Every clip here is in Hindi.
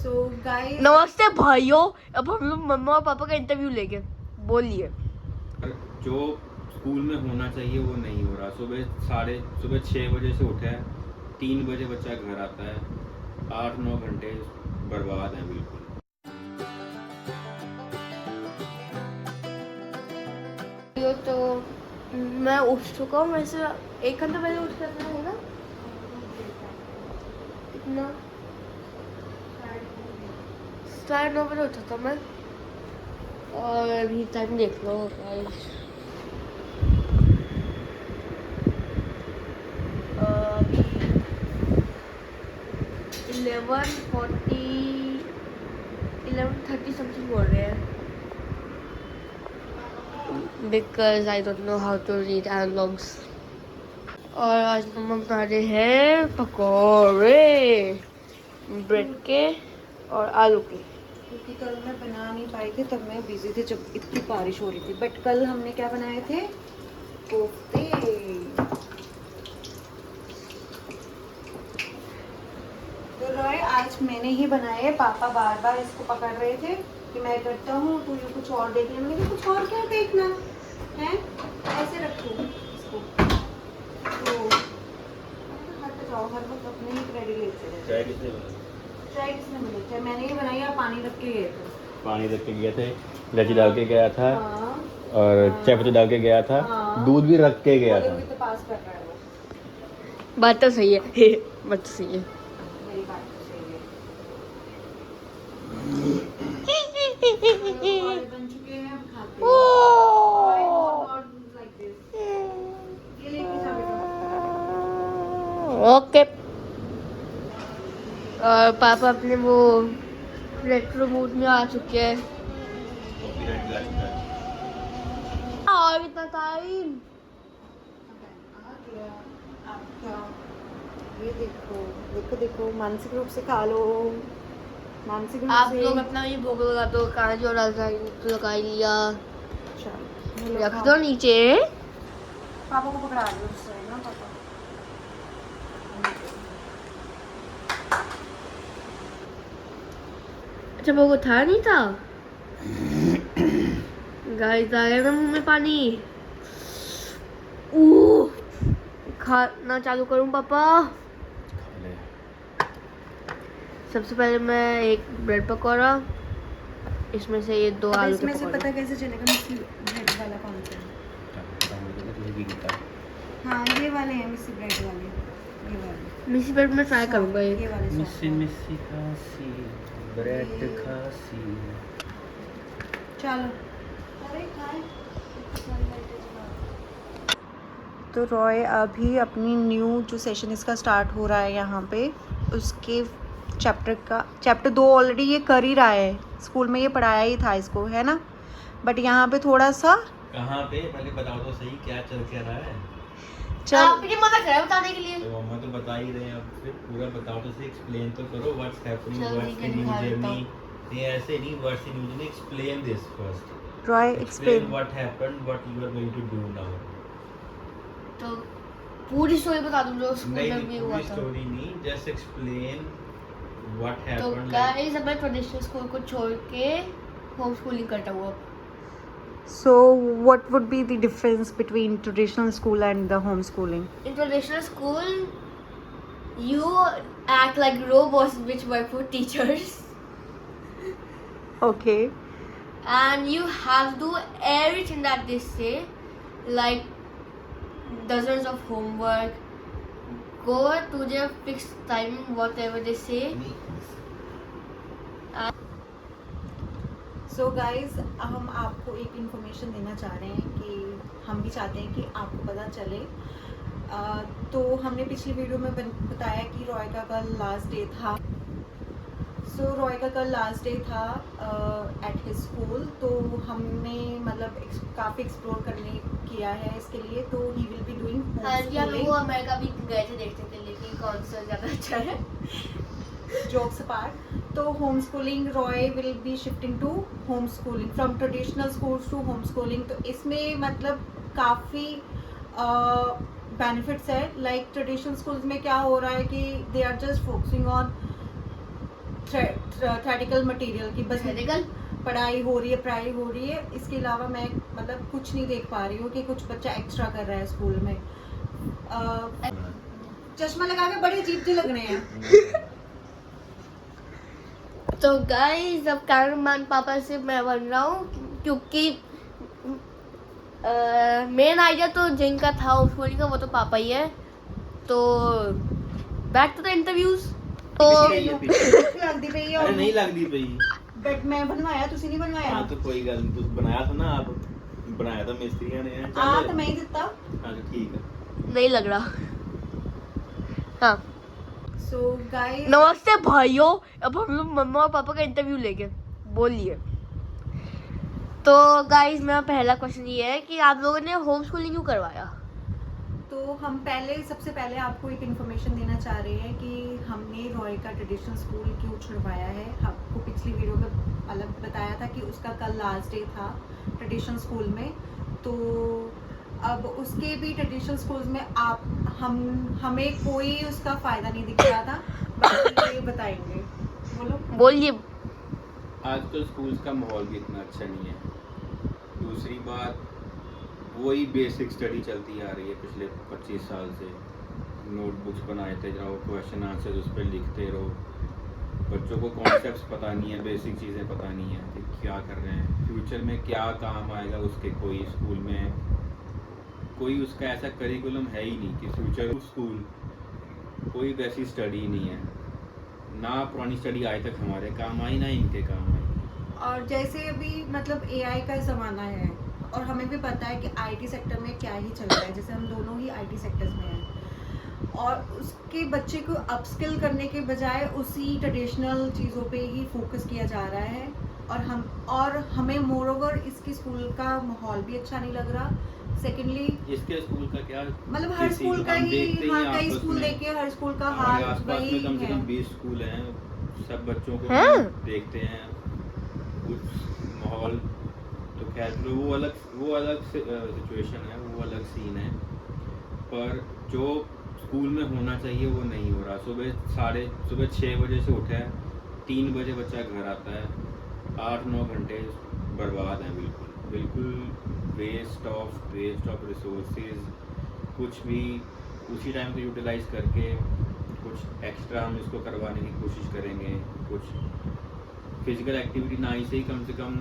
सो गाइस नमस्ते भाइयों, अब हम लोग मम्मा और पापा का इंटरव्यू लेंगे। बोलिए। जो स्कूल में होना चाहिए वो नहीं हो रहा। सुबह 6 बजे से उठे है, 3 बजे बच्चा घर आता है, 8-9 घंटे बर्बाद हैं बिल्कुल। तो मैं उठ चुका हूँ, वैसे 1 घंटा पहले उठ कर है ना। कितना 9:30 बजे उठा था मैं, और अभी टाइम देख लो गाइस। अभी 11:30 समथिंग बोल रहे हैं, because I don't know how to read analogues. और आज मम्मा बना रहे हैं पकौड़े, ब्रेड के और आलू के। क्योंकि कल मैं बना नहीं पाई थी, तब मैं बिजी थी जब इतनी बारिश हो रही थी। बट कल हमने क्या बनाए थे, कोफ्ते। तो रॉय आज मैंने ही बनाए। पापा बार बार इसको पकड़ रहे थे कि मैं करता हूँ, तू ये कुछ और देख ले। मैंने कहा कुछ और क्या देखना है, ऐसे रखो इसको। तो हट जाओ, हर वक्त अपने ही क्रेडिट लेते रहते। चाय किसने बनाई? चाय किसने बनाई? चाय मैंने ही बनाई, और पानी रख के गए थे। पानी रख के गए थे, इलायची डाल के गया था, हाँ, और चाय पत्ती डाल के गया था, हाँ। दूध भी रख के गया था। तो पास कर रहा है वो। बात तो सही है बात तो सही है। मेरी बात तो सही है। और बन चुके हैं, हम खाते हैं। Like this. ये लेके जा बेटा। ओके। और पापा अपने वो रेट्रो मूड में आ चुके हैं। और इतना टाइम। ये देखो देखो देखो, मानसिक रूप से खा लो। मानसिक रूप आप से लोग अपना ये भोग लगा दो, कहाँ जो लगा ही लिया, चलो, रख दो नीचे। पापा को पकड़ा दो उससे ना पापा। अच्छा वो था नहीं था। गाइस आ गया ना मुंह में पानी। खाना चालू करूं पापा। सबसे पहले मैं एक ब्रेड पकौड़ा, इसमें से ये 2 आलू के इसमें से पकौड़े। पता कैसे चलेगा मिस्सी ब्रेड वाला कौन सा है? हाँ ये वाले हैं मिस्सी ब्रेड वाले, ये वाले। मिसी ब्रेड में ट्राई करूंगा ये ये। वाले मिस्सी खासी, ब्रेड खासी। चलो। तो रॉय अभी अपनी न्यू जो सेशन इसका स्टार्ट हो रहा है यहाँ पे, उसके चैप्टर 2 ऑलरेडी ये कर ही रहा है। स्कूल में ये पढ़ाया ही था इसको, है ना। बट यहाँ पे थोड़ा सा कहाँ पे पहले बताओ तो सही, क्या चल क्या रहा है? आपने मना करा बताने के लिए। तो मम्मा तो बता ही रहे हैं, अब फिर पूरा बताओ तो सही, एक्सप्लेन तो करो व्हाट्स हैपनिंग, चलो, व्हाट्स ठीक है, द न्यू दिखा देता जर्नी। हूँ। नहीं ऐसे नहीं, what's the new journey, explain this first. Roy explain explain. What happened, what you are going to do now. तो पूरी स्टोरी बता दूं जो स्कूल नहीं में भी हुआ पूरी था। स्टोरी नहीं, जस्ट एक्सप्लेन व्हाट तो हैपेंड। गाइस अब मैं ट्रेडिशनल स्कूल को छोड़ के होम स्कूलिंग करता हूँ। So what would be the difference between traditional school and the homeschooling? In traditional school, you act like robots which work for teachers, Okay. and you have to do everything that they say, like dozens of homework, go to their fixed time, whatever they say. So guys, हम आपको एक इन्फॉर्मेशन देना चाह रहे हैं कि हम भी चाहते हैं कि आपको पता चले। तो हमने पिछली वीडियो में बताया कि रॉय का कल लास्ट डे था। सो रॉय का कल लास्ट डे था एट हिज स्कूल। तो हमने मतलब काफ़ी एक्सप्लोर करने किया है इसके लिए। तो ही विल बी डूइंग हम लोग अमेरिका भी गए थे देखते थे, लेकिन कौन सा ज़्यादा अच्छा है। jokes apart, तो homeschooling Roy will be shifting to homeschooling from traditional schools to homeschooling। तो इसमें मतलब काफ़ी बेनिफिट्स है। लाइक ट्रेडिशनल स्कूल्स में क्या हो रहा है कि they are just focusing on theoretical material की बस Medical? पढ़ाई हो रही है। इसके अलावा मैं मतलब कुछ नहीं देख पा रही हूँ कि कुछ बच्चा एक्स्ट्रा कर रहा है स्कूल में। चश्मा लगा के बड़े अजीब से लग रहे हैं। तो गाइस अब कैमरामैन पापा से मैं बन रहा हूँ, क्योंकि मेन आइडिया तो जिनका था उसको का वो तो पापा ही है। तो बैक टू द इंटरव्यूज। तो लगती पई अरे नहीं लगदी पई। बट मैं बनवाया, तुसी नहीं बनवाया। हाँ तो कोई गल नहीं, तुम बनाया था ना, आप बनाया था मिस्त्रियों ने। हाँ तो मैं ही दिता। हाँ तो ठीक है। नहीं लग रहा। हाँ सो गाइस, नमस्ते भाइयों, अब हम लोग मम्मा और पापा का इंटरव्यू लेंगे, बोलिए। तो गाइस मेरा पहला क्वेश्चन ये है कि आप लोगों ने होम स्कूलिंग क्यों करवाया? तो हम सबसे पहले आपको एक इन्फॉर्मेशन देना चाह रहे हैं कि हमने रॉय का ट्रेडिशनल स्कूल क्यों छुड़वाया है। आपको पिछली वीडियो में अलग बताया था कि उसका कल लास्ट डे था ट्रेडिशनल स्कूल में। तो अब उसके भी ट्रेडिशनल स्कूल्स में हमें कोई उसका फ़ायदा नहीं दिख रहा था। बाकी ये बताएंगे, बोलिए। आजकल स्कूल्स का माहौल भी इतना अच्छा नहीं है। दूसरी बात, वही बेसिक स्टडी चलती आ रही है पिछले 25 साल से। नोटबुक्स बनाते जाओ, क्वेश्चन आंसर उस पर लिखते रहो। बच्चों को कॉन्सेप्ट्स पता नहीं है, बेसिक चीज़ें पता नहीं है कि क्या कर रहे हैं, फ्यूचर में क्या काम आएगा उसके। कोई स्कूल में कोई उसका ऐसा करिकुलम है ही नहीं कि फ्यूचर स्कूल कोई वैसी स्टडी नहीं है। ना पुरानी स्टडी आज तक हमारे काम आई, ना इनके काम आई। और जैसे अभी मतलब AI का ज़माना है और हमें भी पता है कि IT सेक्टर में क्या ही चल रहा है। जैसे हम दोनों ही IT सेक्टर्स में हैं और उसके बच्चे को अपस्किल करने के बजाय उसी ट्रेडिशनल चीज़ों पे ही फोकस किया जा रहा है। और हमें मोर ओवर इसकी स्कूल का माहौल भी अच्छा नहीं लग रहा। सेकेंडली इसके स्कूल का क्या मतलब हर स्कूल का ही, हाँ कई स्कूल देखिए, हर स्कूल का हाल वही में कम से कम है। 20 स्कूल हैं, सब बच्चों को हाँ। देखते हैं। कुछ माहौल तो खैर वो अलग सिचुएशन है, वो अलग सीन है। पर जो स्कूल में होना चाहिए वो नहीं हो रहा। सुबह 6 बजे से उठे है, 3 बजे बच्चा घर आता है, 8-9 घंटे बर्बाद हैं। बिल्कुल वेस्ट ऑफ रिसोर्सेज। कुछ भी उसी टाइम को यूटिलाइज करके कुछ एक्स्ट्रा हम इसको करवाने की कोशिश करेंगे। कुछ फिजिकल एक्टिविटी ना ही सही, कम से कम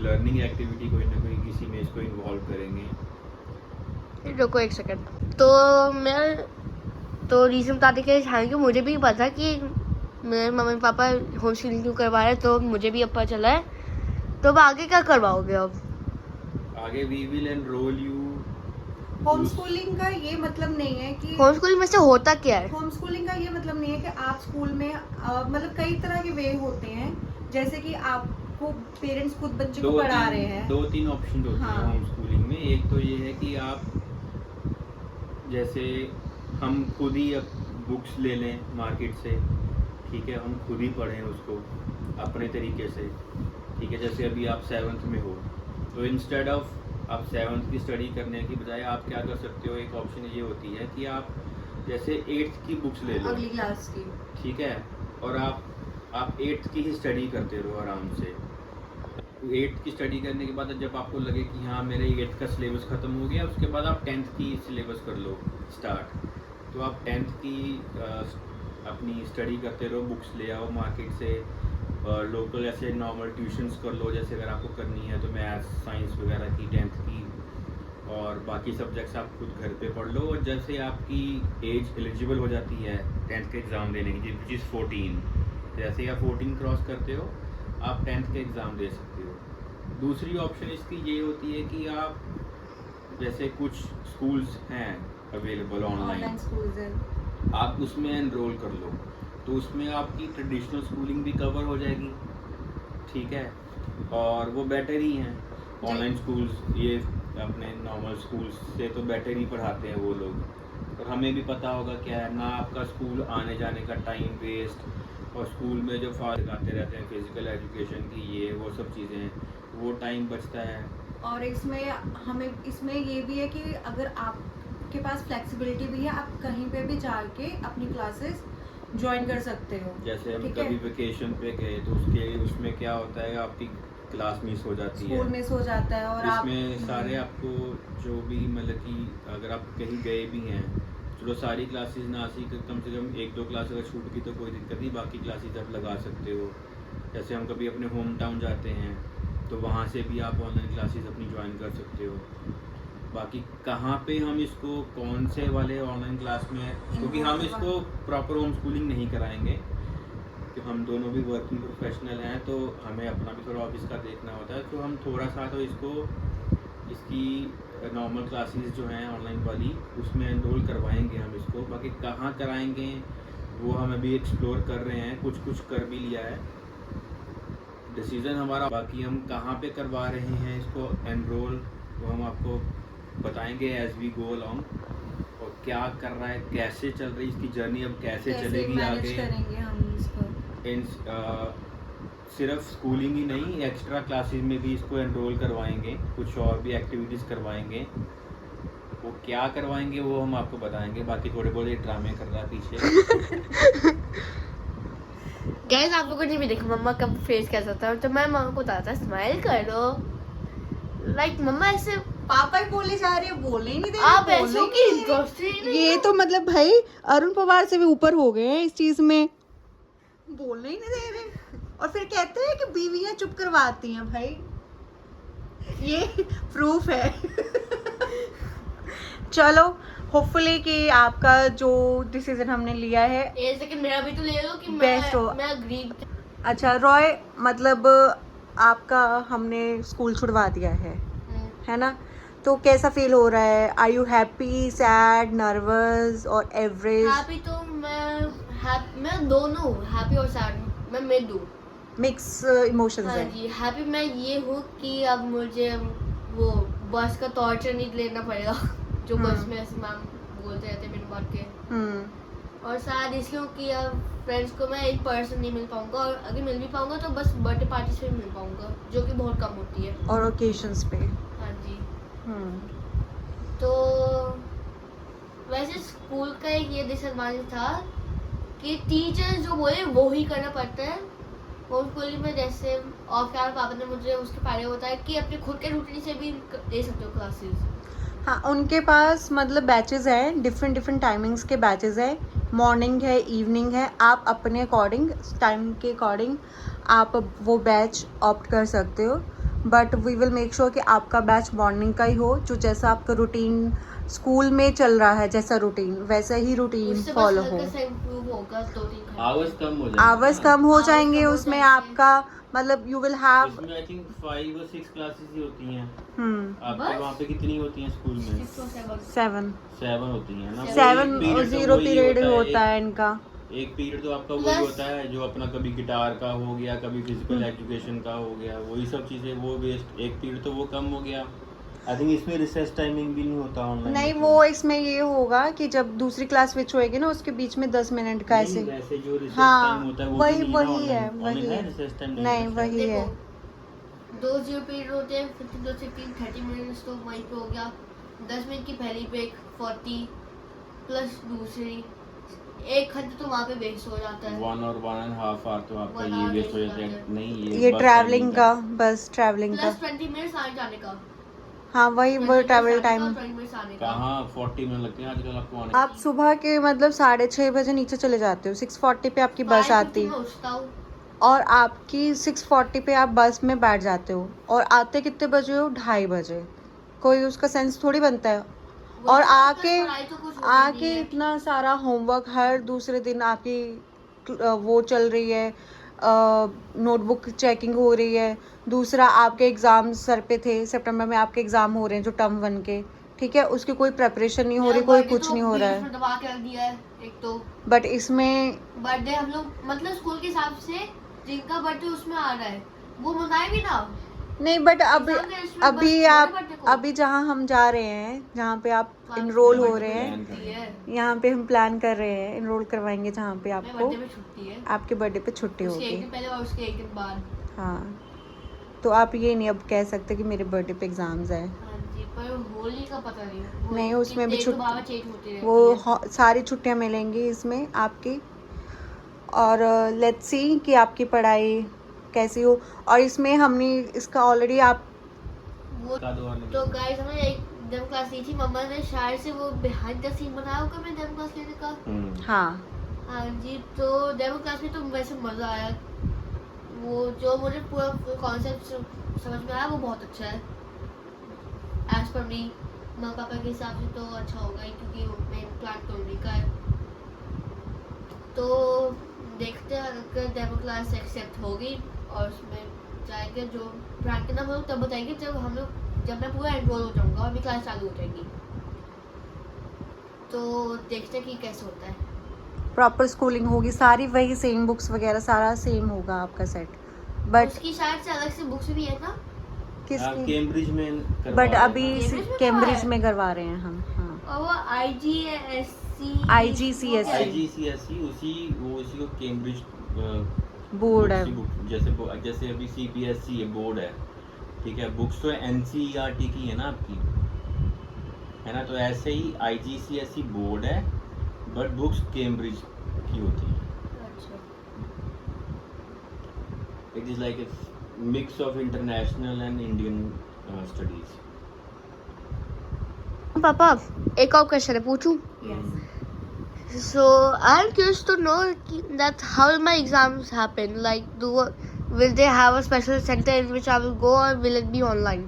लर्निंग एक्टिविटी कोई ना कोई किसी में इसको इन्वॉल्व करेंगे। रुको एक सेकंड। तो मैं तो रीज़न बताते के हालांकि मुझे भी पता कि मेरे मम्मी पापा होम स्कूलिंग क्यों करवा रहे हैं, तो मुझे भी अब पता चला है। तो अब आगे क्या करवाओगे? अब आगे we will enrol you. Home schooling का ये मतलब नहीं है कि होम स्कूलिंग में से होता क्या है? होम स्कूलिंग का ये मतलब नहीं है कि आप स्कूल में मतलब कई तरह के वे होते हैं। जैसे कि आपको पेरेंट्स खुद बच्चे को पढ़ा रहे हैं। 2-3 ऑप्शन होते हैं हाँ। होम स्कूलिंग में। एक तो ये है कि आप जैसे हम खुद ही अब बुक्स ले लें मार्केट से, ठीक है, हम खुद ही पढ़ें उसको अपने तरीके से, ठीक है। जैसे अभी आप 7th में हो तो इंस्टेड ऑफ आप 7th की स्टडी करने की बजाय आप क्या कर सकते हो, एक ऑप्शन ये होती है कि आप जैसे 8th की बुक्स ले लो, अगली क्लास की, ठीक है, और आप 8th की ही स्टडी करते रहो आराम से। 8th की स्टडी करने के बाद जब आपको लगे कि हाँ मेरे 8th का सिलेबस ख़त्म हो गया, उसके बाद आप 10th की सिलेबस कर लो स्टार्ट। तो आप 10th की अपनी स्टडी करते रहो, बुक्स ले आओ मार्केट से, लोकल ऐसे नॉर्मल ट्यूशन्स कर लो, जैसे अगर आपको करनी है तो मैथ्स साइंस वगैरह की 10th की, और बाकी सब्जेक्ट्स आप खुद घर पे पढ़ लो। और जैसे आपकी एज एलिजिबल हो जाती है 10th के एग्ज़ाम देने की, विच इज़ 14, जैसे ही आप 14 क्रॉस करते हो आप 10th के एग्ज़ाम दे सकते हो। दूसरी ऑप्शन इसकी ये होती है कि आप जैसे कुछ स्कूल्स हैं अवेलेबल ऑनलाइन, स्कूल्स हैं, आप उसमें एनरोल कर लो, तो उसमें आपकी ट्रेडिशनल स्कूलिंग भी कवर हो जाएगी, ठीक है, और वो बेटर ही हैं। ऑनलाइन स्कूल्स ये अपने नॉर्मल स्कूल्स से तो बेटर ही पढ़ाते हैं वो लोग। और हमें भी पता होगा क्या है ना, आपका स्कूल आने जाने का टाइम वेस्ट, और स्कूल में जो फास्ट आते रहते हैं फिज़िकल एजुकेशन की ये वो सब चीज़ें, वो टाइम बचता है। और इसमें ये भी है कि अगर आपके पास फ्लेक्सिबिलिटी भी है, आप कहीं पे भी जाके अपनी क्लासेस ज्वाइन कर सकते हो। जैसे हम ठीक है? कभी वेकेशन पे गए तो उसमें क्या होता है, आपकी क्लास मिस हो जाती है, स्कूल मिस हो जाता है और आप इसमें सारे आपको जो भी मतलब कि अगर आप कहीं गए भी हैं, चलो सारी क्लासेस ना सी कम से कम 1-2 क्लास अगर छूट गई तो कोई दिक्कत नहीं, बाकी क्लासेस आप लगा सकते हो। जैसे हम कभी अपने होम टाउन जाते हैं तो वहाँ से भी आप ऑनलाइन क्लासेस अपनी ज्वाइन कर सकते हो। बाकी कहाँ पे हम इसको कौन से वाले ऑनलाइन क्लास में, क्योंकि हम इसको प्रॉपर होम स्कूलिंग नहीं कराएंगे, कि हम दोनों भी वर्किंग प्रोफेशनल हैं तो हमें अपना भी थोड़ा ऑफिस का देखना होता है, तो हम थोड़ा सा तो इसकी नॉर्मल क्लासेस जो हैं ऑनलाइन वाली उसमें एनरोल करवाएंगे हम इसको। बाकी कहाँ कराएंगे वो हम अभी एक्सप्लोर कर रहे हैं, कुछ कर भी लिया है डिसीज़न हमारा। बाकी हम कहाँ पे करवा रहे हैं इसको एनरोल वो हम आपको बताएंगे एज वी गो अलॉन्ग, और क्या कर रहा है, कैसे चल रही इसकी जर्नी, अब कैसे चलेगी मैनेज आगे। करेंगे हम इसको। सिर्फ स्कूलिंग ही नहीं, एक्स्ट्रा क्लासेस में भी इसको एनरोल करवाएंगे, कुछ और भी एक्टिविटीज़ करवाएंगे। वो क्या करवाएंगे वो हम आपको बताएंगे। बाकी थोड़े बहुत ये ड्रामे कर रहा है पीछे। गाइस आप लोगों ने भी देखा मम्मा का फेस कैसा था, तो मैं मम्मा को बताता स्माइल करो, लाइक मम्मा ऐसे पापा ही बोले जा रहे हैं, बोलने ही नहीं दे आप रहे, ऐसों की दोस्ती नहीं ये तो मतलब भाई अरुण पवार से भी ऊपर हो गए हैं इस चीज में, बोलने ही नहीं दे रहे और फिर कहते हैं कि बीवियां चुप करवाती हैं। भाई ये प्रूफ है। चलो होपफुली कि आपका जो डिसीजन हमने लिया है एक सेकंड मेरा भी तो ले लो कि बेस्ट हो। मैं अग्री। अच्छा रॉय, मतलब आपका हमने स्कूल छुड़वा दिया है ना, तो कैसा फील हो रहा है? Are you happy, sad, nervous और एवरेज? हैप्पी तो मैं दोनों हैप्पी और सैड मैं मिड हूँ, मिक्स इमोशंस हाँ है। जी। हैप्पी मैं ये हूँ कि अब मुझे वो बस का टॉर्चर नहीं लेना पड़ेगा जो बस में ऐसे मैम बोलते रहते बिन बात के। और सैड इसलिए हूँ कि अब फ्रेंड्स को मैं इन पर्सन नहीं मिल पाऊंगा, और अगर मिल भी पाऊंगा तो बस बर्थडे पार्टी से मिल पाऊंगा, जो कि बहुत कम होती है। और ओकेशंस पे। हाँ जी। हम्म। तो वैसे स्कूल का एक ये डिसएडवांटेज था कि टीचर जो बोले वो ही करना पड़ता है। होम स्कूलिंग में जैसे ऑफ कैमरा पापा ने मुझे उसके पहले बताया कि अपने खुद के रूटीन से भी दे सकते हो क्लासेस। हाँ उनके पास मतलब बैचेस हैं, डिफरेंट टाइमिंग्स के बैचेस हैं, मॉर्निंग है, इवनिंग है, आप अपने अकॉर्डिंग टाइम के अकॉर्डिंग आप वो बैच ऑप्ट कर सकते हो। But we will make sure कि आपका बैच मॉर्निंग का ही हो, जो जैसा आपका रूटीन स्कूल में चल रहा है, जैसा रूटीन वैसा ही रूटीन उससे बस फॉलो हो। हल्का सा इम्प्रूव होगा 2-3 घंटे। आवर्स कम हो जाएंगे, आवर्स कम हो Hours जाएंगे कम हो उसमें जाएंगे। आपका मतलब यू विल हैव इसमें आई थिंक 5 और 6 क्लासेस ही होती हैं। आपके बस? वहाँ पे कितनी होती हैं स्कूल में? 6 और 7। 7 होती हैं ना। 7 वो एक period तो 0 वही पीरियड है, होता है इनका। एक पीरियड तो आपका वही Plus- होता है जो अपना कभी गिटार का हो गया, कभी फिजिकल एजुकेशन का हो गया, वही सब चीजें वो वेस्ट, एक पीरियड तो वो कम हो गया। आई थिंक इसमें रिसेस टाइमिंग भी नहीं होता ऑनलाइन। नहीं वो इसमें ये होगा कि जब दूसरी क्लास स्विच होएगी ना उसके बीच में 10 मिनट का ऐसे। वैसे जो रिसेस हाँ, टाइम होता है वो वही- भी नहीं वही है, ऑनलाइन। वही है। रिसेस टाइम नहीं, वही देखो है। 2 0 पीरियड होते हैं, 15 2 से 3 30 मिनट्स तो वहीं पे हो गया। 10 मिनट की पहली ब्रेक 40 प्लस दूसरी, 1 घंटे तो वहाँ पे वेस्ट हो जाता है। 1 और 1.5 आवर तो आपका 1 ये hour वेस्ट हो waste जाता है। हो जाता है। नहीं ये बस ट्रैवलिंग timing का, बस ट्रैवलिंग का। प्लस 20 मिनट्स आने जाने का। हाँ वही 20 वो minutes ट्रैवल आने का टाइम। और 20 minutes आने का। कहाँ 40 मिनट लगते हैं आजकल आपको आने। आप सुबह के मतलब 6:30 बजे नीचे चले जाते हो, 6:40 पे आपकी बस 5:50 आती में उठता हूँ। और आपकी 6:40 पे आप बस में बैठ जाते हो और आते कितने बजे हो? 2:30 बजे। कोई उसका सेंस थोड़ी बनता है। और वही तो, आके plus पढ़ाई तो कुछ होती नहीं आके है। इतना सारा होमवर्क, हर दूसरे दिन आपकी वो चल रही है, नोटबुक चेकिंग हो रही है। दूसरा आपके एग्ज़ाम सर पे थे, सितंबर में आपके एग्ज़ाम हो रहे हैं जो टर्म 1 के, ठीक है, उसकी कोई प्रेपरेशन नहीं हो रही, कोई कुछ नहीं हो रहा है। दबा के रख दिया है एक तो। बट इसमें बर्थडे हम लोग मतलब स्कूल के हिसाब से जिनका बर्थडे उसमें आ रहा है वो मनाए भी ना। नहीं, बट अभी Exam के इसमें अभी बस आप थोड़े birthday को। अभी जहाँ हम जा रहे हैं, जहाँ पे आप वहाँ इनरोल पे हो रहे हैं, छुट्टी है। यहाँ पे हम प्लान कर रहे हैं, इनरोल करवाएंगे जहाँ पे मेरे आपको बर्थडे में छुट्टी है। आपके बर्थडे पे छुट्टी उसके एक होगी। दिन पहले और उसके एक दिन बाद। हाँ तो आप ये नहीं अब कह सकते कि मेरे बर्थडे पे एग्जाम्स हैं। हाँ जी, पर होली का पता नहीं। नहीं, उसमें भी डेट छुट्टी- तो बाबा चेंज होती रहती वो है। सारी छुट्टियाँ मिलेंगी इसमें आपकी। और लेट्स सी कि आपकी पढ़ाई कैसी हो। और इसमें हमने इसका ऑलरेडी आप वो बता दो आने तो दो। गाइस हमने एक डेमो क्लास ली थी, मम्मा ने शायद से वो बिहाइंड द सीन बनाया होगा मैं डेमो क्लास लेने का। हाँ हाँ जी, तो डेमो क्लास में तो वैसे मज़ा आया। वो जो मुझे पूरा कॉन्सेप्ट समझ में आया वो बहुत अच्छा है। एज पर मी, माँ पापा के हिसाब से तो अच्छा होगा ही, क्योंकि मेन प्लान तो उन्हीं का है। तो देखते हैं अगर डेमो क्लास एक्सेप्ट होगी और उसमें जाएंगे, जो प्लान के नाम हम लोग तब बताएंगे जब मैं पूरा एनरोल हो जाऊँगा और मेरी क्लास चालू हो जाएगी। तो देखते हैं कि कैसे होता है। प्रॉपर स्कूलिंग होगी, सारी वही सेम बुक्स वगैरह सारा सेम होगा आपका सेट। बट उसकी शायद से अलग से बुक्स भी है ना। किसकी? कैम्ब्रिज में करवा बट रहे हैं अभी ना? कैम्ब्रिज में कैम्ब्रिज करवा में करवा रहे हैं हम। हाँ और वो IGCSE IGCSE IGCSE उसी को कैम्ब्रिज बोर्ड है। जैसे अभी CBSE है, बोर्ड है, ठीक है। बुक्स तो NCERT की है ना आपकी, है ना। तो ऐसे ही IGCSE बोर्ड है, बट बुक्स कैम्ब्रिज की होती है। अच्छा। It is like a mix of international and Indian studies. पापा एक और क्वेश्चन है, पूछूं? So I'm curious to know that how will my exams happen? Like, will they have a special center in which I will go, or will it be online?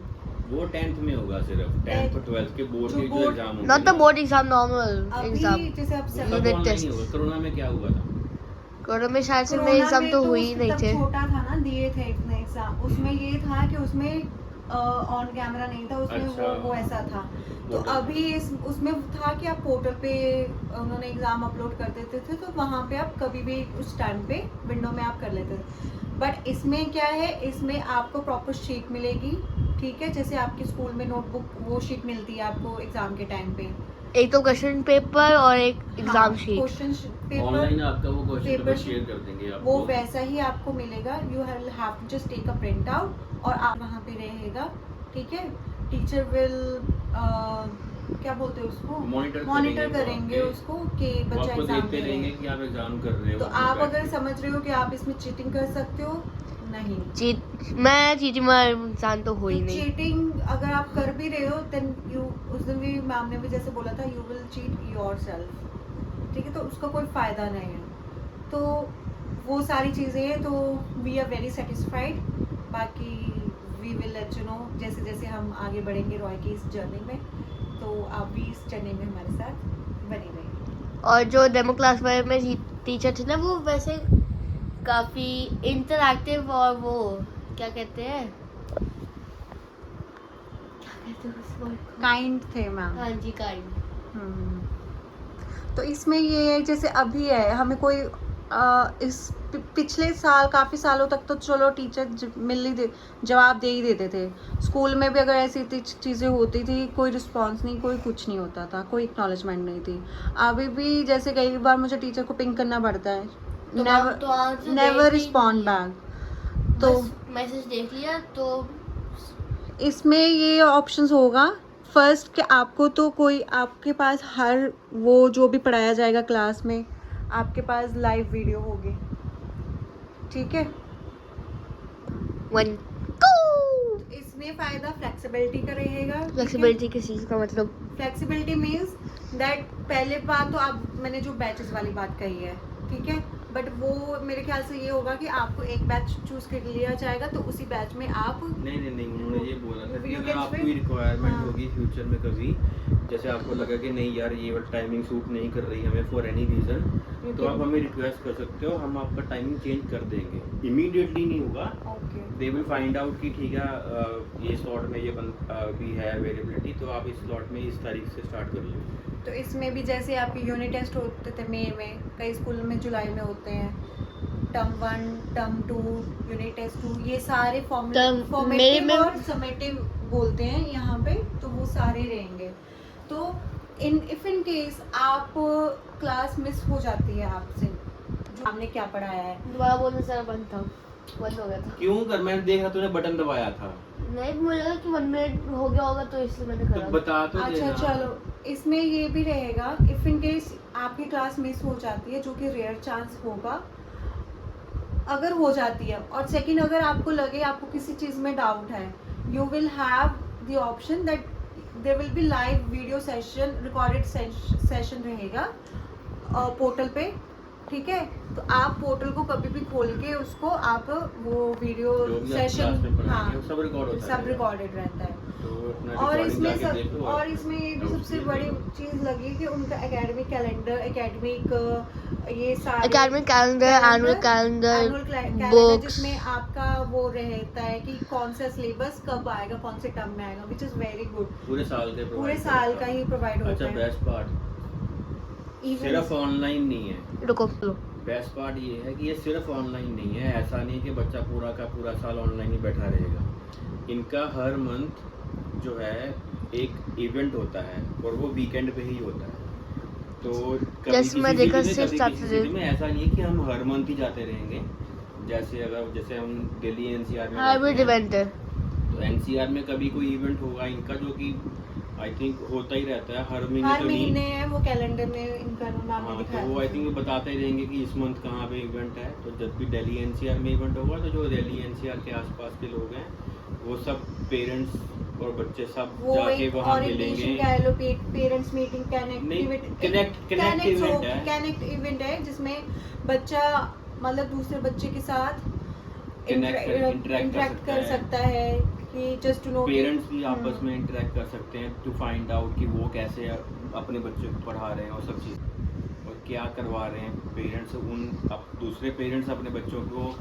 वो 10th में होगा, सिर्फ 10th और 12th के बोर्ड जो के जो board- एग्जाम होंगे Not the ना, board exam, normal अभी exam. जैसे आप वो सेकंड सब unit online ही tests. होगा। कोरोना में क्या हुआ था? कोरोना में शायद से मेरे कोरोना एग्जाम में तो हुए ही उस नहीं तब थे। छोटा था ना, दिए थे इतने एग्जाम। उसमें ये था कि उसमें ऑन कैमरा नहीं था, उसमें अच्छा। वो ऐसा था। तो पोर्टल अभी उसमें था कि आप पोर्टल पे उन्होंने एग्जाम अपलोड कर देते थे, तो वहाँ पे आप कभी भी उस टाइम पे विंडो में आप कर लेते थे। बट इसमें क्या है, इसमें आपको प्रॉपर शीट मिलेगी, ठीक है। जैसे आपके स्कूल में नोटबुक वो शीट मिलती है आपको एग्जाम के टाइम पे। एक तो क्वेश्चन पेपर और एक exam sheet. Question paper online आपका वो question paper paper sheet, share कर देंगे आपको। वो वैसा ही आपको मिलेगा। You have to just take a print out और आप वहाँ पे रहेगा, ठीक है। टीचर विल क्या बोलते हैं उसको, मॉनिटर करेंगे उसको कि वो बच्चा आपको एग्जाम देखते दे रहेंगे रहे कि आप एग्जाम कर रहे हैं। हो। तो आप अगर समझ रहे हो कि आप इसमें चीटिंग कर सकते हो, नहीं। मैं चीटिंग में इंसान तो हो ही नहीं। चीटिंग अगर आप कर भी रहे हो, देन यू, उस दिन भी मैम ने भी जैसे बोला था, यू विल चीट योरसेल्फ, ठीक है। तो उसका कोई फायदा नहीं है। तो वो सारी चीज़ें हैं। तो वी आर वेरी सेटिस्फाइड। बाकी we will let you know जैसे जैसे हम आगे बढ़ेंगे रॉय की इस जर्नी में, तो आप भी इस जर्नी में हमारे साथ बने रहिए। और जो डेमो क्लास में टीचर थे ना, वो वैसे काफी इंटरैक्टिव और वो क्या कहते हैं उसको? काइंड थे मैम। हाँ जी, काइंड। तो इसमें ये है, जैसे अभी है, हमें कोई इस पिछले साल काफ़ी सालों तक तो चलो टीचर जवाब दे ही देते थे। स्कूल में भी अगर ऐसी चीज़ें होती थी, कोई रिस्पांस नहीं, कोई कुछ नहीं होता था, कोई एक्नॉलेजमेंट नहीं थी। अभी भी जैसे कई बार मुझे टीचर को पिंग करना पड़ता है, नेवर रिस्पॉन्ड बैक। तो मैसेज देख लिया तो इसमें ये ऑप्शंस होगा फर्स्ट कि आपको तो कोई आपके पास हर वो जो भी पढ़ाया जाएगा क्लास में, आपके पास लाइव वीडियो होगी, ठीक है। इसमें फ़ायदा फ्लेक्सिबिलिटी का रहेगा। फ्लेक्सिबिलिटी किस चीज़ का मतलब? फ्लेक्सिबिलिटी मीन्स दैट पहले बात तो आप, मैंने जो बैचेस वाली बात कही है, ठीक है। बट वो मेरे ख्याल से ये होगा कि आपको एक बैच चूज कर लिया जाएगा, तो उसी बैच में आप नहीं, उन्होंने ये बोला था कि You अगर can आपकी swim? रिक्वायरमेंट हाँ। होगी फ्यूचर में कभी, जैसे आपको लगा कि नहीं यार ये टाइमिंग सूट नहीं कर रही हमें फॉर एनी रीज़न, तो आप हमें रिक्वेस्ट कर सकते हो, हम आपका टाइमिंग चेंज कर देंगे। इमीडिएटली नहीं होगा, okay. They will find out कि ठीक है ये स्लॉट में ये भी है अवेलेबिलिटी, तो आप इस स्लॉट में इस तारीख से स्टार्ट कर लो। तो इसमें भी जैसे आपके यूनिट टेस्ट होते थे मई में, कई स्कूल में जुलाई में होते हैं, टर्म 1, टर्म 2, यूनिट टेस्ट 2, ये सारे फॉर्मेटिव और समेटिव बोलते हैं यहाँ पे, तो वो सारे रहेंगे। तो इफ इन केस आप क्लास मिस हो जाती है आपसे, जो हमने क्या पढ़ाया है, दोबारा बोलना सारा बंद हो गया था। क्यों कर, मैंने देखा तूने बटन दबाया था, नहीं, मुझे लगा कि 1 मिनट हो गया होगा तो इसलिए मैंने तो करा। बता तो अच्छा देना। चलो, इसमें ये भी रहेगा इफ इन केस आपकी क्लास मिस हो जाती है, जो कि रेयर चांस होगा, अगर हो जाती है, और सेकंड अगर आपको लगे आपको किसी चीज़ में डाउट है, you will have the option that there will be live video session, recorded session रहेगा पोर्टल पे, ठीक है। तो आप पोर्टल को कभी भी खोल के उसको आप वो वीडियो जो भी आप सेशन, क्लास में पढ़ाएंगे, हाँ, वो सब रिकॉर्ड होता सब रहेगा। रिकॉर्डेड रहता है। तो अपना और recording इसमें जाके देख लो और इसमें ये भी notes सबसे भी बड़ी ले लो। चीज़ लगी कि उनका एकेडमिक कैलेंडर, एकेडमिक ये सारे Academic calendar, annual calendar, calendar books. जिसमें आपका वो रहता है कि कौन सा सिलेबस कब आएगा, कौन से टर्म में आएगा, विच इज़ वेरी गुड। पूरे साल के पूरे provide साल करता का है। ही प्रोवाइड होता अच्छा, है। बेस्ट पार्ट सिर्फ ऑनलाइन नहीं है। रुको लो। बेस्ट पार्ट ये है कि ये सिर्फ ऑनलाइन नहीं है। ऐसा नहीं कि बच्चा पूरा का पूरा साल ऑनलाइन ही बैठा रहेगा। इनका हर मंथ जो है एक इवेंट होता है और वो वीकेंड पे ही होता है। तो कभी जैसे किसी मैं देखा city में, सिर्फ कभी किसी Saturday। city में ऐसा नहीं है कि हम हर मंथ ही जाते रहेंगे। जैसे हम दिल्ली एनसीआर में हाइब्रिड जाते हैं, इवेंट है। तो एनसीआर में कभी कोई इवेंट होगा इनका, जो कि आई थिंक होता ही रहता है हर महीने। हर कहीं महीने है वो कैलेंडर में इनका नाम हाँ, दिखाया तो वो आई थिंक बताते ही रहेंगे कि इस मंथ कहाँ पे इवेंट है। तो जब भी दिल्ली एनसीआर में इवेंट होगा, तो जो दिल्ली एनसीआर के आसपास के लोग हैं वो सब पेरेंट्स और बच्चे सब वो जाके एक वहाँ मिलेंगे। पेरेंट्स मीटिंग कनेक्ट इवेंट है। कनेक्ट इवेंट है जिसमें बच्चा मतलब दूसरे बच्चे के साथ इंटरेक्ट कर सकता है कि जस्ट टू नो पेरेंट्स भी आपस में इंटरेक्ट कर सकते हैं टू फाइंड आउट कि वो कैसे अपने बच्चों को पढ़ा रहे हैं और सब चीज़ और क्या करवा रहे हैं पेरेंट्स। दूसरे पेरेंट्स अपने बच्चों को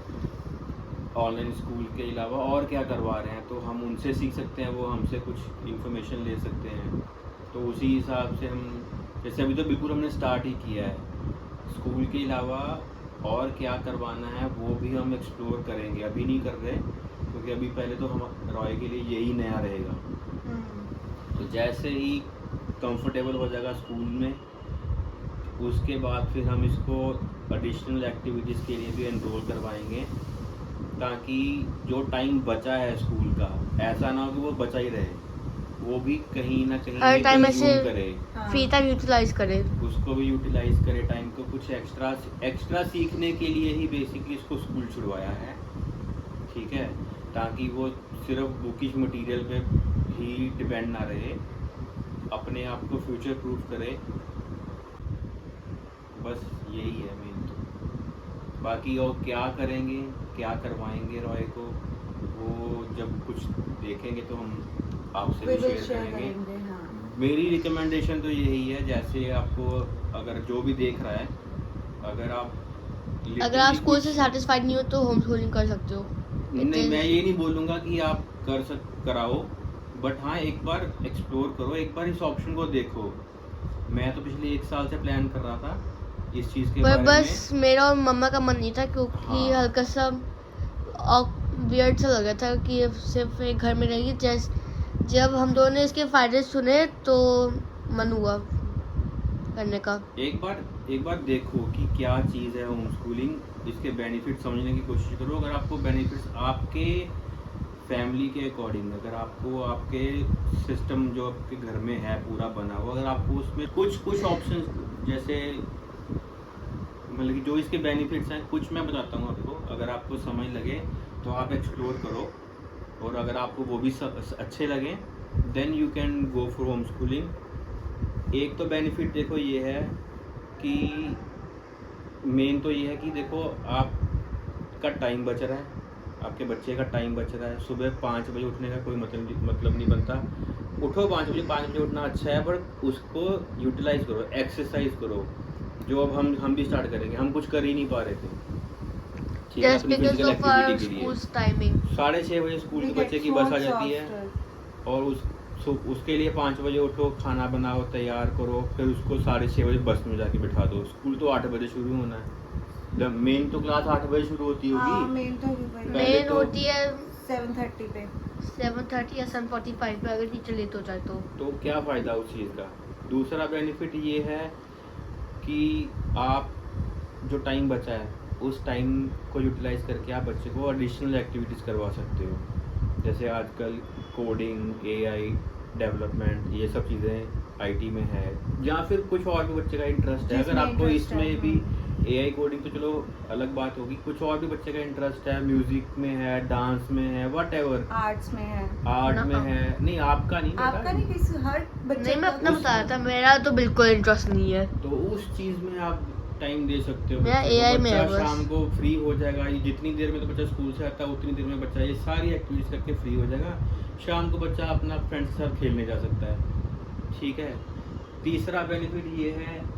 ऑनलाइन स्कूल के अलावा और क्या करवा रहे हैं, तो हम उनसे सीख सकते हैं, वो हमसे कुछ इन्फॉर्मेशन ले सकते हैं। तो उसी हिसाब से हम, जैसे अभी तो बिल्कुल हमने स्टार्ट ही किया है, स्कूल के अलावा और क्या करवाना है वो भी हम एक्सप्लोर करेंगे। अभी नहीं कर रहे क्योंकि अभी पहले तो हम रॉय के लिए यही नया रहेगा। तो जैसे ही कंफर्टेबल हो जाएगा स्कूल में, उसके बाद फिर हम इसको एडिशनल एक्टिविटीज़ के लिए भी एनरोल करवाएंगे, ताकि जो टाइम बचा है स्कूल का, ऐसा ना हो कि वो बचा ही रहे, वो भी कहीं ना कहीं हर टाइम consume ऐसे करे, फ्री टाइम यूटिलाइज करे। उसको भी यूटिलाइज करे टाइम को। कुछ एक्स्ट्रा सीखने के लिए ही बेसिकली इसको स्कूल छुड़वाया है, ठीक है, ताकि वो सिर्फ बुकिश मटेरियल पे ही डिपेंड ना रहे, अपने आप को फ्यूचर प्रूफ करे। बस यही है मेन। तो बाकी और क्या करेंगे, क्या करवाएंगे रॉय को, वो जब कुछ देखेंगे तो हम आपसे भी शेयर करेंगे। हाँ। मेरी रिकमेंडेशन तो यही है, जैसे आपको अगर जो भी देख रहा है, अगर आप स्कूल से सेटिस्फाइड नहीं हो तो होम स्कूलिंग कर सकते हो। नहीं, मैं ये नहीं बोलूँगा कि आप कराओ, बट हाँ एक बार एक्सप्लोर करो, एक बार इस ऑप्शन को देखो। मैं तो पिछले 1 साल से प्लान कर रहा था इस चीज़ के पर बारे बस में। मेरा और मम्मा का मन नहीं था, क्योंकि हाँ। हल्का सा वियर्ड सा लगा था कि ये सिर्फ एक घर में रहेगी। जब हम दोनों ने इसके फायदे सुने तो मन हुआ करने का। एक बार देखो कि क्या चीज़ है होम स्कूलिंग, इसके बेनिफिट समझने की कोशिश करो। अगर आपको बेनिफिट्स आपके फैमिली के अकॉर्डिंग, अगर आपको आपके सिस्टम जो आपके घर में है पूरा बना हुआ, अगर आपको उसमें कुछ ऑप्शंस, जैसे मतलब कि जो इसके बेनिफिट्स हैं, कुछ मैं बताता हूँ आपको, अगर आपको समझ लगे तो आप एक्सप्लोर करो, और अगर आपको वो भी अच्छे लगे then you can go for home schooling. एक तो बेनिफिट देखो ये है कि मेन तो ये है कि देखो आपका टाइम बच रहा है, आपके बच्चे का टाइम बच रहा है। सुबह 5 बजे उठने का कोई मतलब नहीं बनता। उठो 5 बजे उठना अच्छा है, पर उसको यूटिलाइज करो, एक्सरसाइज करो, जो अब हम भी स्टार्ट करेंगे। हम कुछ कर ही नहीं पा रहे थे, ठीक है, Just अपनी because physical of our activity के लिए। school's timing. 6:30 बजे स्कूल के बच्चे की बस आ जाती है, और उसके लिए 5 बजे उठो, खाना बनाओ, तैयार करो, फिर उसको 6:30 बजे बस में जाके बिठा दो। स्कूल तो 8 बजे शुरू होना है। मेन तो क्लास 8 बजे शुरू होती हाँ, होगी। मेन तो पहले मेन तो- होती है 7:30 पे। 7:30 या 7:45 पे, अगर टीचर लेट हो जाए तो क्या फ़ायदा उस चीज़ का। दूसरा बेनिफिट ये है कि आप जो टाइम बचा है उस टाइम को यूटिलाइज करके आप बच्चे को एडिशनल एक्टिविटीज़ करवा सकते हो। जैसे आजकल कोडिंग, AI डेवलपमेंट, ये सब चीज़ें IT में है, या फिर कुछ और भी बच्चे का इंटरेस्ट है। अगर जिसमें आपको interest इसमें है, भी AI कोडिंग तो चलो अलग बात होगी, कुछ और भी बच्चे का इंटरेस्ट है, म्यूजिक में है, डांस में है, व्हाटएवर, आर्ट्स में है। आर्ट में ना। है। नहीं आपका नहीं बेटा, आपका नहीं, किसी हर बच्चे नहीं, मैं का अपना कुछ- बता रहा था, मेरा तो बिल्कुल इंटरेस्ट नहीं है। तो उस चीज में आप टाइम दे सकते हो। मेरा बच्चे को, AI में है बच्चा बस। शाम को फ्री हो जाएगा, ये जितनी देर में तो बच्चा स्कूल से आता है उतनी देर में बच्चा ये सारी एक्टिविटीज करके फ्री हो जाएगा। शाम को बच्चा अपना फ्रेंड्स के साथ खेलने जा सकता है, ठीक है। तीसरा बेनिफिट ये है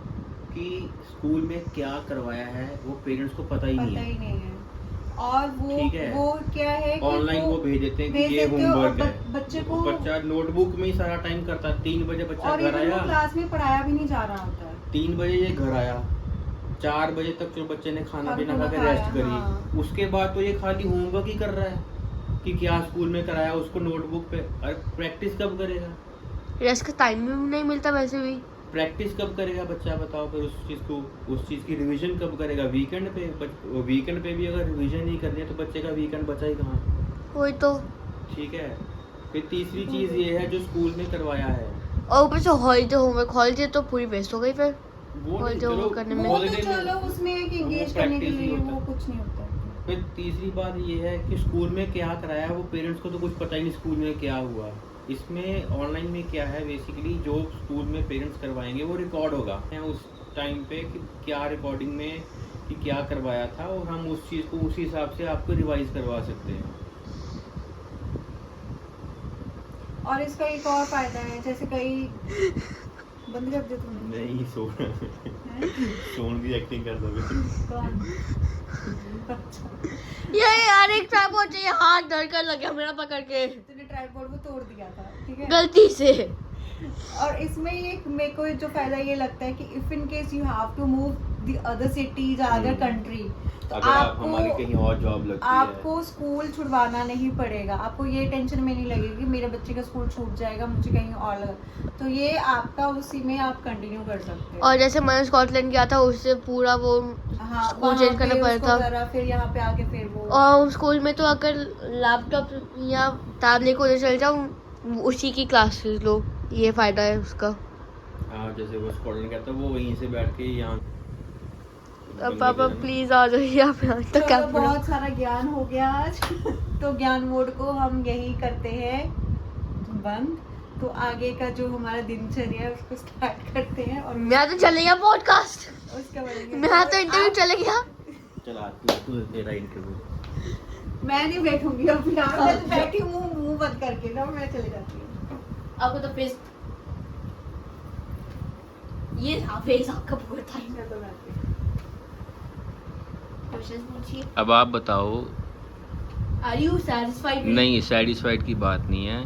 कि स्कूल में क्या करवाया है वो पेरेंट्स को पता ही नहीं पता है। ही नहीं है। और ठीक है। वो क्या है कि ऑनलाइन वो भेज देते हैं कि भेज ये देते हो और होमवर्क है, बच्चे को, बच्चा नोटबुक में ही सारा टाइम करता है। 3 बजे बच्चा और घर इवन वो आया, क्लास में पढ़ाया भी नहीं जा रहा होता है। 3 बजे ये घर आया, 4 बजे तक जो बच्चे ने खाना खाना पीना खा के खाया, रेस्ट करी, हाँ। उसके बाद तो ये खाली होमवर्क ही कर रहा है कि क्या स्कूल में कराया उसको नोटबुक पे। अरे प्रैक्टिस कब करेगा? रेस्ट का टाइम भी नहीं मिलता वैसे भी। प्रैक्टिस कब करेगा बच्चा बताओ? फिर उस चीज़ की रिवीजन कब करेगा? वीकेंड पे। वीकेंड पे भी अगर रिवीजन नहीं करनी है तो बच्चे का वीकेंड बचा ही कहाँ? वही तो। ठीक है। फिर तीसरी चीज़ ये है जो स्कूल में करवाया है, और ऊपर से हॉलीडे होमवर्क, हॉलीडे तो पूरी वेस्ट हो गई फिर। वो और नहीं, जो चलो करने में- वो तो holiday में- चलो उसमें एक वो engage करने के practice ही लिए होता वो है। कुछ नहीं होता है। फिर तीसरी बात ये है कि स्कूल में क्या कराया वो पेरेंट्स को तो कुछ पता ही नहीं स्कूल में क्या हुआ। इसमें ऑनलाइन में क्या है, बेसिकली जो स्कूल में पेरेंट्स करवाएंगे वो रिकॉर्ड होगा उस टाइम पे कि क्या रिकॉर्डिंग में कि क्या करवाया था, और हम उस चीज़ को उसी हिसाब से आपको रिवाइज करवा सकते हैं। और इसका एक और फायदा है, जैसे कई बंद कर दे तुमने। नहीं सोन की एक्टिंग कर दोगे। कौन? अच्छा, ये यार एक ट्राइपॉड चाहिए, हाथ दर्द कर लग गया मेरा पकड़ के तूने ट्राइपॉड को तोड़ दिया था, ठीक है। गलती से। और इसमें ये मेरे को जो फायदा ये लगता है कि if in case you have to move the other cities other country, तो अगर आप हमारी कहीं और जॉब लगती है, आपको स्कूल छुड़वाना नहीं पड़ेगा। आपको ये टेंशन में नहीं लगेगी कि मेरे बच्चे का स्कूल छूट जाएगा, मुझे कहीं और लगा, तो ये आपका उसी में आप कंटिन्यू कर सकते हो। और जैसे मैंने स्कॉटलैंड गया था, उससे पूरा वो हाँ, स्कूल वहाँ चेंज करना पे पड़ा उसको था। करा, फिर यहाँ पे आके फिर वो और स्कूल में तो अगर लैपटॉप या टैबलेट को चल जाऊँ, उसी की क्लासेस लो, ये फायदा है उसका। हाँ जैसे वो स्कॉटलैंड कहता है वो वहीं से बैठ के यहाँ अब पापा प्लीज आ जाओ यहाँ पे, आज तो क्या चलो, बहुत सारा ज्ञान हो गया आज। तो ज्ञान मोड को हम यही करते हैं बंद। तो आगे का जो हमारा दिनचर्या है उसको स्टार्ट करते हैं, और मैं तो चले गया पॉडकास्ट, उसके बाद मैं तो इंटरव्यू चले गया। चला तू तेरा इंटरव्यू। मैं नहीं बैठूंगी अब यहाँ, मैं तो बैठी हूँ मुंह बंद करके ना, मैं चले जाती हूँ। आपको तो फेस, ये था फेस आपका पूरा था। मैं तो बैठी हूँ। क्वेश्चन पूछिए। अब आप बताओ। Are you satisfied? नहीं, सेटिस्फाइड की बात नहीं है।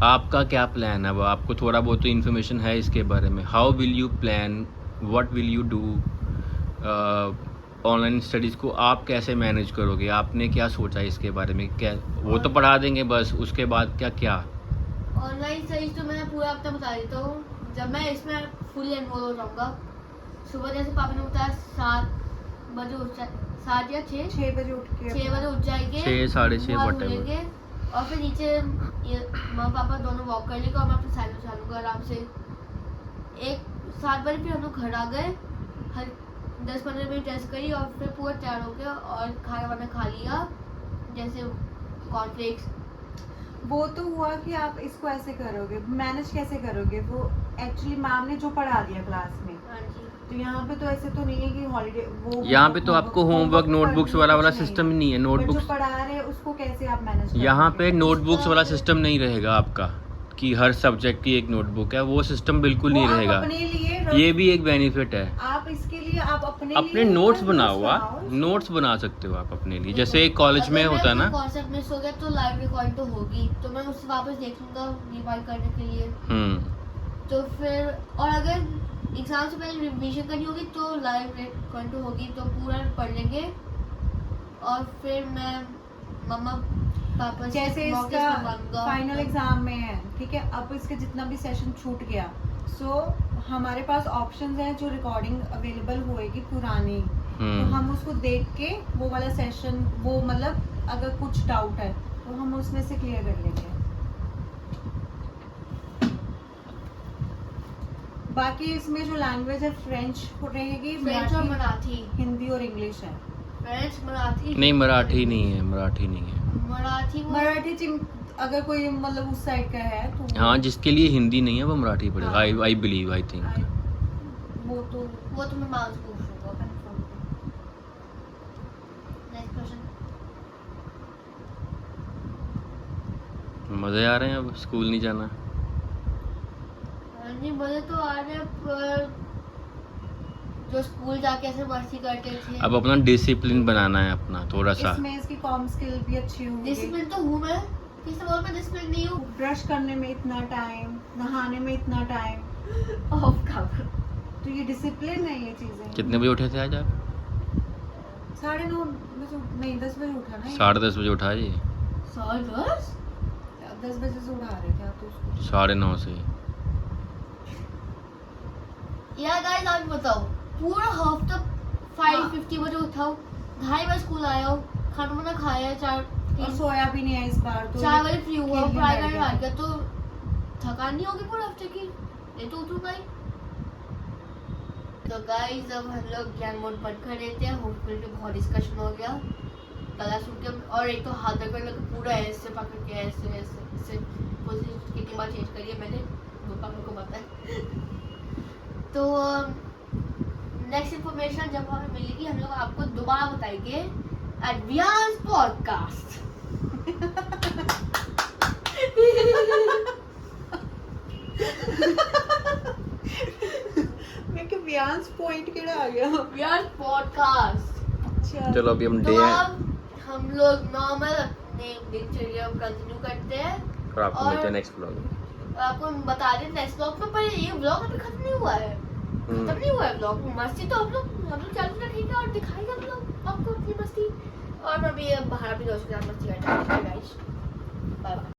आपका क्या प्लान है? अब आपको थोड़ा बहुत तो इन्फॉर्मेशन है इसके बारे में। How will you plan, what will you do? Online studies को आप कैसे मैनेज करोगे? आपने क्या सोचा है इसके बारे में? क्या वो तो पढ़ा देंगे बस, उसके बाद क्या क्या? ऑनलाइन स्टडीज तो मैं पूरा आपको बता देता हूँ। जब मैं इसमें फुल एनरोल हो जाऊँगा, सुबह जैसे पापा ने बताया 7 बजे उठ जाए, 7 या 6 6 बजे उठ के 6 बजे उठ जाएंगे, 6 साढ़े 6 मुँह हाथ whatever। धुलेंगे, और फिर नीचे ये माँ पापा दोनों वॉक कर लेंगे और मैं अपने साइकिल चलाऊंगा आराम से। 7 बजे फिर हम लोग घर आ गए, 10-15 मिनट रेस्ट करी और फिर पूरा तैयार हो गया और खाना वाना खा लिया, जैसे कॉर्नफ्लेक्स। वो तो हुआ कि आप इसको ऐसे करोगे, मैनेज कैसे करोगे? वो एक्चुअली मैम ने जो पढ़ा दिया क्लास में, हाँ जी। तो यहाँ पे तो ऐसे तो नहीं है कि हॉलीडे वो यहाँ पे तो आपको होमवर्क नोटबुक्स वाला कुछ नहीं। सिस्टम नहीं है। But नोटबुक्स जो पढ़ा रहे हैं उसको कैसे आप मैनेज करोगे? यहाँ पे नोटबुक्स उसका वाला फिर- सिस्टम नहीं रहेगा आपका कि हर सब्जेक्ट की एक नोटबुक है, वो सिस्टम बिल्कुल वो नहीं आप रहेगा। अपने लिए ये भी एक बेनिफिट है। आप इसके लिए आप अपने अपने लिए नोट्स अपना बनाओ, notes आप बनाओ। नोट्स बना सकते हो आप अपने लिए, जैसे कॉलेज में होता है ना। कॉन्सेप्ट मिस हो गया तो लाइव रिकॉर्ड तो होगी, तो मैं उससे वापस देखूंगा रिवाइज करने के लिए। तो फिर और अगर एग्जाम से पहले रिवीजन करनी होगी तो लाइव रिकॉर्ड तो होगी, तो पूरा पढ़ लेंगे। और फिर मैं मम्मा पापा से जैसे mock test इसका बनवाऊंगा। फाइनल एग्जाम में है, ठीक है, अब इसका जितना भी सेशन छूट गया, सो हमारे पास ऑप्शंस हैं जो रिकॉर्डिंग अवेलेबल होएगी पुरानी, तो हम उसको देख के वो वाला सेशन, वो मतलब अगर कुछ डाउट है तो हम उसमें से क्लियर कर लेंगे। बाकी इसमें जो लैंग्वेज है फ्रेंच रहेगी, फ्रेंच और मराठी। हिंदी और इंग्लिश है। फ्रेंच, मराठी। नहीं मराठी नहीं है, मराठी नहीं है। मराठी अगर कोई मतलब उस साइड का है तो हाँ, जिसके लिए हिंदी नहीं है वो मराठी पढ़ेगा। हाँ। I believe, I think. वो तो मैं माउस पूछ लूंगा कंफर्म। Next question. मज़े आ रहे हैं, अब स्कूल नहीं जाना। नहीं मजे तो आ रहे हैं, पर जो स्कूल जाके ऐसे मस्ती करते थे। अब अपना डिसिप्लिन बनाना है अपना थोड़ा सा। इसमें इसकी कॉम स्किल भी अच्छी होगी। डिसिप्लिन तो हूँ मैं, किस बात में डिसिप्लिन नहीं हूँ। ब्रश करने में इतना टाइम, नहाने में इतना टाइम, ऑफ कवर। तो ये डिसिप्लिन है ये चीजें। कितने बजे उठे थे आज आप? 9:30 बजे, नहीं 10 बजे उठा ना। 10:30 बजे उठा जी। 10:30? 10 बजे से उठा रहे थे आप तो उसको। 9:30 से। यार गाइस आप बताओ, पूरा हफ्ता 5:50 बजे उठाओ, 2:30 बजे स्कूल आया हो, खाना वाना खाया, और सोया भी नहीं है इस बार तो। 4 बजे फ्री हुआ, खेलने पढ़ाई बैठ करने गया। बैठ गया, तो थकान नहीं होगी पूरे हफ्ते की? ये तो उठूंगा ही। तो गाइस अब हम लोग ज्ञान मोड बंद कर देते हैं। होपफुली तो बहुत डिस्कशन हो गया गला सूख गया, और एक तो हाथ रख कर पूरा ऐसे पकड़ के ऐसे ऐसे ऐसे पोजीशन कितनी बार चेंज करी है मैंने, वो पापा को पता है। तो नेक्स्ट इंफॉर्मेशन जब हमें मिलेगी हम लोग आपको दोबारा बताएंगे एडवांस पॉडकास्ट। मैं कि व्यांस पॉइंट केड़ा आ गया। Advance podcast. अच्छा चलो अभी हम तो डे अब हम लोग नॉर्मल अपने दिनचर्या कंटिन्यू करते हैं, और आपको और- मिलते हैं नेक्स्ट ब्लॉग में। और आपको हम बता दें नेक्स्ट ब्लॉग में, पर ये ब्लॉग अभी खत्म नहीं हुआ है। खत्म नहीं हुआ है ब्लॉग। मस्ती तो हम लोग चालू रखेंगे और दिखाएंगे हम लोग आपको अपनी मस्ती। और मैं भी बाहर भी दोस्तों के साथ मस्ती करता हूँ। Bye bye.